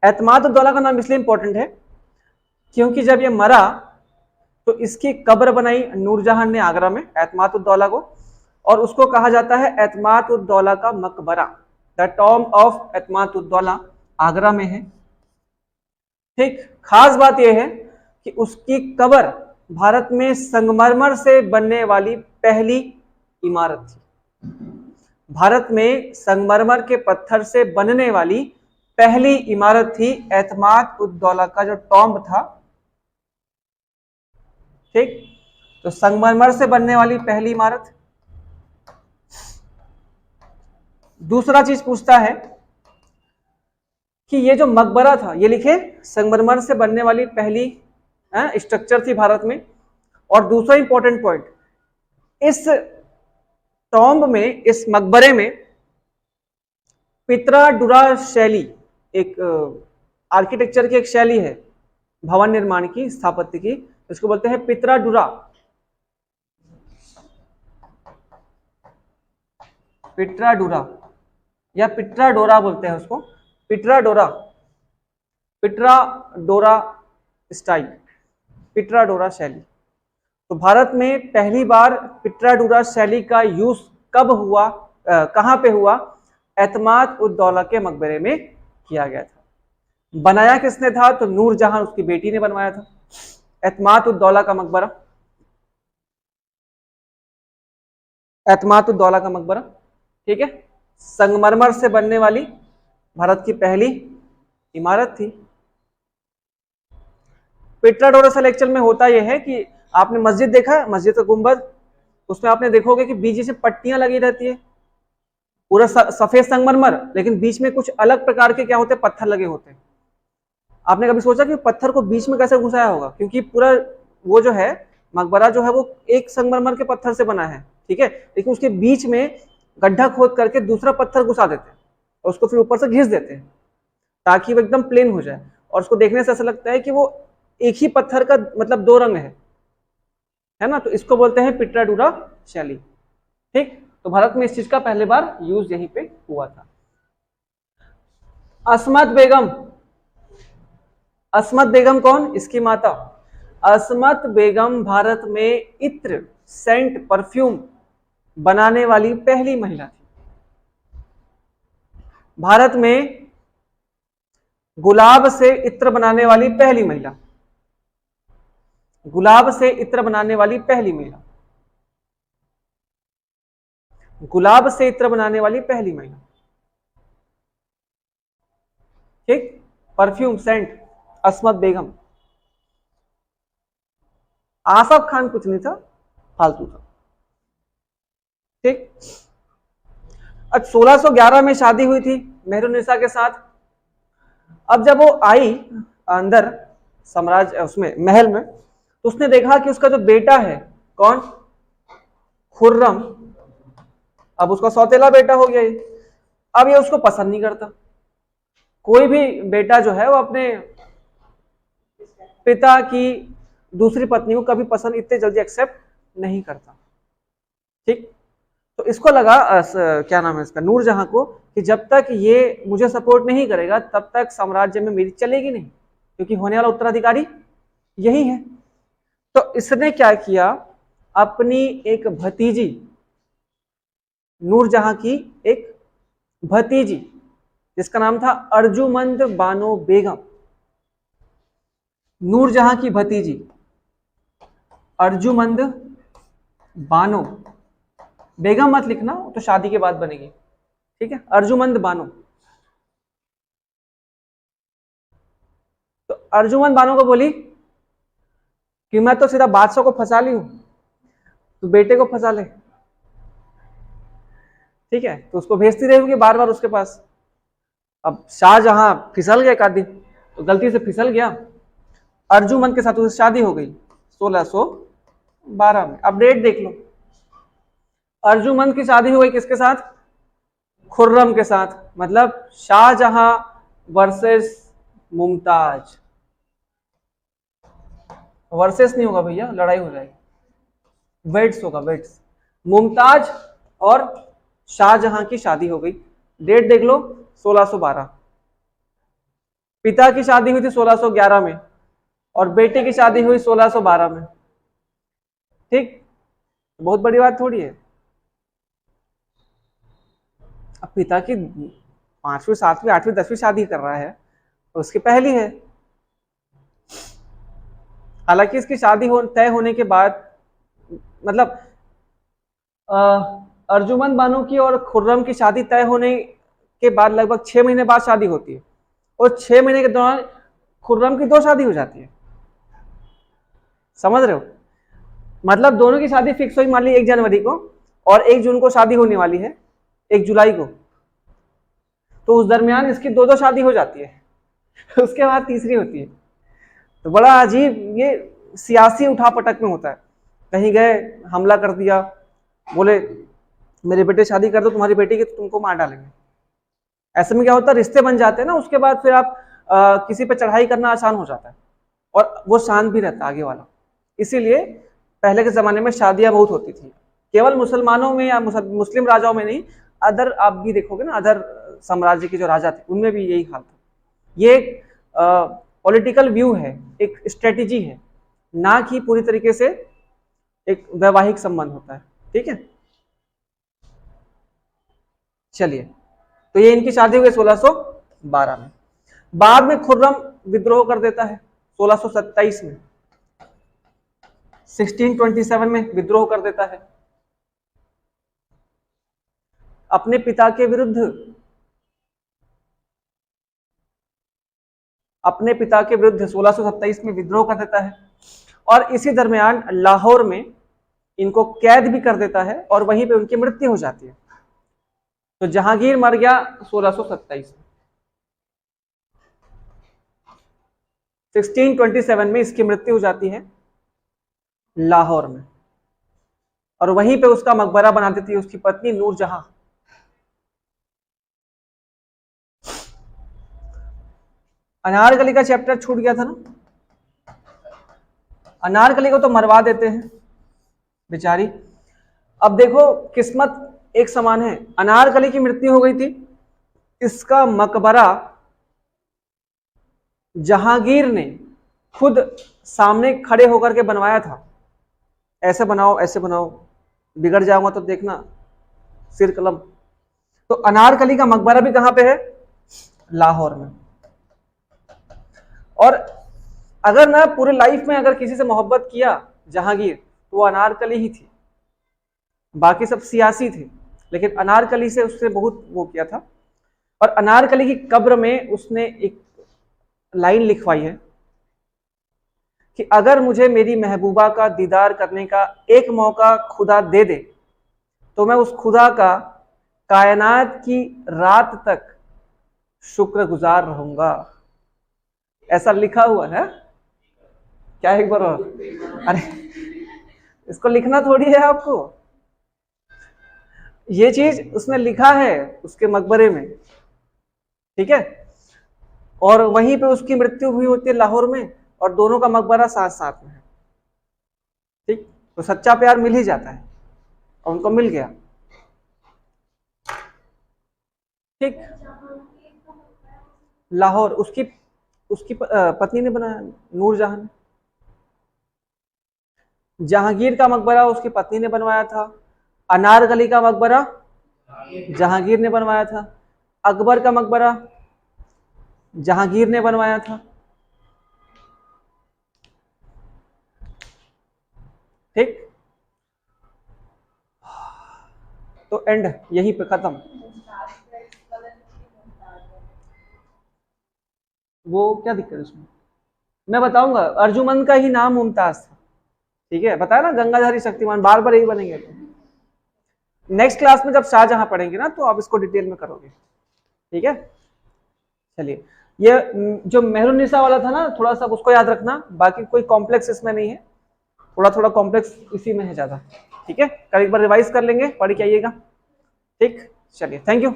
A: एतमाद उद दौला का नाम इसलिए इंपॉर्टेंट है क्योंकि जब ये मरा तो इसकी कब्र बनाई नूरजहां ने आगरा में, एतमाद उद दौला को, और उसको कहा जाता है एतमाद उद दौला का मकबरा। द टॉम्ब ऑफ एतमाद उद दौला आगरा में है। ठीक, खास बात यह है कि उसकी कब्र भारत में संगमरमर से बनने वाली पहली इमारत थी। भारत में संगमरमर के पत्थर से बनने वाली पहली इमारत थी एतमाद उद दौला का जो टॉम्ब था। ठीक, तो संगमरमर से बनने वाली पहली इमारत। दूसरा चीज पूछता है कि ये जो मकबरा था, ये लिखे संगमरमर से बनने वाली पहली स्ट्रक्चर थी भारत में। और दूसरा इंपॉर्टेंट पॉइंट, इस टॉम्ब में, इस मकबरे में पित्राडुरा शैली, एक आर्किटेक्चर की एक शैली है भवन निर्माण की, स्थापत्य की, इसको बोलते हैं पित्राडुरा, पिट्राडुरा या पिट्राडोरा बोलते हैं उसको, पिट्राडोरा, पिट्राडोरा स्टाइल, पिट्राडोरा शैली। तो भारत में पहली बार पिट्राडुरा शैली का यूज कब हुआ, कहां पे हुआ? एतमाद उद दौला के मकबरे में किया गया था। बनाया किसने था? तो नूरजहां, उसकी बेटी ने बनवाया था एतमाद उद दौला का मकबरा। एतमादुद्दौला का मकबरा, ठीक है, संगमरमर से बनने वाली भारत की पहली इमारत थी। पिट्राडोरस सेलेक्चुअल में होता यह है कि आपने मस्जिद देखा है, मस्जिद का गुंबद, उसमें आपने देखोगे कि बीच से पट्टियां लगी रहती है, पूरा सफेद संगमरमर, लेकिन बीच में कुछ अलग प्रकार के क्या होते हैं, पत्थर लगे होते हैं। आपने कभी सोचा कि पत्थर को बीच में कैसे घुसाया होगा? क्योंकि पूरा वो जो है मकबरा जो है वो एक संगमरमर के पत्थर से बना है, ठीक है, लेकिन उसके बीच में गड्ढा खोद करके दूसरा पत्थर घुसा देते हैं और उसको फिर ऊपर से घिस देते हैं ताकि वो एकदम प्लेन हो जाए, और उसको देखने से ऐसा लगता है कि वो एक ही पत्थर का मतलब दो रंग है ना, तो इसको बोलते हैं पिट्राडूरा शैली, ठीक। तो भारत में इस चीज का पहली बार यूज यहीं पे हुआ था। अस्मत बेगम, अस्मत बेगम कौन? इसकी माता। अस्मत बेगम भारत में इत्र, सेंट, परफ्यूम बनाने वाली पहली महिला थी। भारत में गुलाब से इत्र बनाने वाली पहली महिला, गुलाब से इत्र बनाने वाली पहली महिला, गुलाब से इत्र बनाने वाली पहली महिला, ठीक। परफ्यूम, सेंट, अस्मत बेगम। आसफ खान कुछ नहीं था, फालतू था, ठीक। अब 1611 में शादी हुई थी मेहरुन्निसा के साथ। अब जब वो आई अंदर साम्राज्य उसमें महल में, तो उसने देखा कि उसका जो बेटा है, कौन? खुर्रम, अब उसका सौतेला बेटा हो गया ये। अब ये उसको पसंद नहीं करता। कोई भी बेटा जो है वो अपने पिता की दूसरी पत्नी को कभी पसंद इतने जल्दी एक्सेप्ट नहीं करता, ठीक। तो इसको लगा क्या नाम है इसका, नूरजहां को, कि जब तक ये मुझे सपोर्ट नहीं करेगा तब तक साम्राज्य में मेरी चलेगी नहीं, क्योंकि होने वाला उत्तराधिकारी यही है। तो इसने क्या किया, अपनी एक भतीजी, नूरजहां की एक भतीजी जिसका नाम था अर्जुमंद बानो बेगम, नूरजहां की भतीजी अर्जुमंद बानो, बेगम मत लिखना, तो शादी के बाद बनेगी, ठीक है, अर्जुमंद बानो। तो अर्जुमंद बानो को बोली कि मैं तो सीधा बादशाह को फंसा ली हूं, तो बेटे को फंसा ले, ठीक है। तो उसको भेजती रहेगी बार बार उसके पास। अब शाहजहां फिसल गया एक आध दिन, तो गलती से फिसल गया, अर्जुमंद के साथ उसकी शादी हो गई 1612 में। अब डेट देख लो, अर्जुमंद की शादी हो गई किसके साथ? खुर्रम के साथ, मतलब शाहजहां वर्सेस मुमताज। वर्सेस नहीं होगा भैया, लड़ाई हो जाएगी, वेट्स होगा, वेट्स। मुमताज और शाहजहां की शादी हो गई, डेट देख लो 1612। पिता की शादी हुई थी 1611 में और बेटे की शादी हुई 1612 में, ठीक। बहुत बड़ी बात थोड़ी है। अब पिता की 5वीं 7वीं 8वीं 10वीं शादी कर रहा है, तो उसकी पहली है। हालांकि इसकी शादी तय होने के बाद, मतलब अर्जुमंद बानो की और खुर्रम की शादी तय होने के बाद लगभग 6 महीने बाद शादी होती है, और 6 महीने के दौरान खुर्रम की 2 शादी हो जाती है, समझ रहे हो? मतलब दोनों की शादी फिक्स हुई मान ली 1 जनवरी को, और 1 जून को शादी होने वाली है, 1 जुलाई को, तो उस दरमियान इसकी 2 शादी हो जाती है उसके बाद तीसरी होती है। तो बड़ा अजीब ये सियासी उठापटक में होता है, कहीं गए हमला कर दिया, बोले मेरे बेटे शादी कर दो तुम्हारी बेटी की तो तुमको मार डालेंगे। ऐसे में क्या होता है, रिश्ते बन जाते हैं ना, उसके बाद फिर आप किसी पे चढ़ाई करना आसान हो जाता है और वो शांत भी रहता है आगे वाला। इसीलिए पहले के जमाने में शादियां बहुत होती थी, केवल मुसलमानों में या मुस्लिम राजाओं में नहीं, अदर आप भी देखोगे ना, अदर साम्राज्य के जो राजा थे उनमें भी यही हाल था। ये एक पॉलिटिकल व्यू है, एक स्ट्रेटेजी है, ना कि पूरी तरीके से एक वैवाहिक संबंध होता है, ठीक है। चलिए, तो ये इनकी शादी हुई 1612 में। बाद में खुर्रम विद्रोह कर देता है 1627 में, 1627 में विद्रोह कर देता है। अपने पिता के विरुद्ध अपने पिता के विरुद्ध 1627 में विद्रोह कर देता है और इसी दरमियान लाहौर में इनको कैद भी कर देता है और वहीं पे उनकी मृत्यु हो जाती है। तो जहांगीर मर गया 1627 में। 1627 में इसकी मृत्यु हो जाती है लाहौर में और वहीं पे उसका मकबरा बना देती है उसकी पत्नी नूरजहां। अनारकली का चैप्टर छूट गया था ना। अनारकली को तो मरवा देते हैं बेचारी। अब देखो किस्मत एक समान है। अनारकली की मृत्यु हो गई थी, इसका मकबरा जहांगीर ने खुद सामने खड़े होकर के बनवाया था। ऐसे बनाओ ऐसे बनाओ, बिगड़ जाऊंगा तो देखना सिर कलम। तो अनारकली का मकबरा भी कहां पे है? लाहौर में। और अगर ना पूरे लाइफ में अगर किसी से मोहब्बत किया जहांगीर तो वो अनारकली ही थी। बाकी सब सियासी थे लेकिन अनारकली से उससे बहुत वो किया था। और अनारकली की कब्र में उसने एक लाइन लिखवाई है कि अगर मुझे मेरी महबूबा का दीदार करने का एक मौका खुदा दे दे तो मैं उस खुदा का कायनात की रात तक शुक्रगुजार रहूंगा। ऐसा लिखा हुआ है क्या? एक बार और। अरे इसको लिखना थोड़ी है आपको, ये चीज उसने लिखा है उसके मकबरे में, ठीक है। और वहीं पे उसकी मृत्यु हुई होती है लाहौर में और दोनों का मकबरा साथ साथ में है, ठीक। तो सच्चा प्यार मिल ही जाता है और उनको मिल गया, ठीक। लाहौर उसकी उसकी पत्नी ने बनाया, नूरजहां ने। जहांगीर का मकबरा उसकी पत्नी ने बनवाया था। अनारकली का मकबरा जहांगीर ने बनवाया था। अकबर का मकबरा जहांगीर ने बनवाया था, ठीक। तो एंड यहीं पे खत्म। वो क्या दिक्कत है उसमें? मैं बताऊंगा। अर्जुमंद का ही नाम मुमताज था, ठीक है। बताया ना गंगाधारी शक्तिमान, बार बार यही बनेंगे। नेक्स्ट क्लास में जब शाहजहां पढ़ेंगे ना तो आप इसको डिटेल में करोगे, ठीक है। चलिए, ये जो मेहरुन्निसा वाला था ना, थोड़ा सा उसको याद रखना। बाकी कोई कॉम्प्लेक्स इसमें नहीं है, थोड़ा थोड़ा कॉम्प्लेक्स इसी में है ज्यादा, ठीक है। कल एक बार रिवाइज कर लेंगे, पढ़ के आइएगा, ठीक। चलिए, थैंक यू।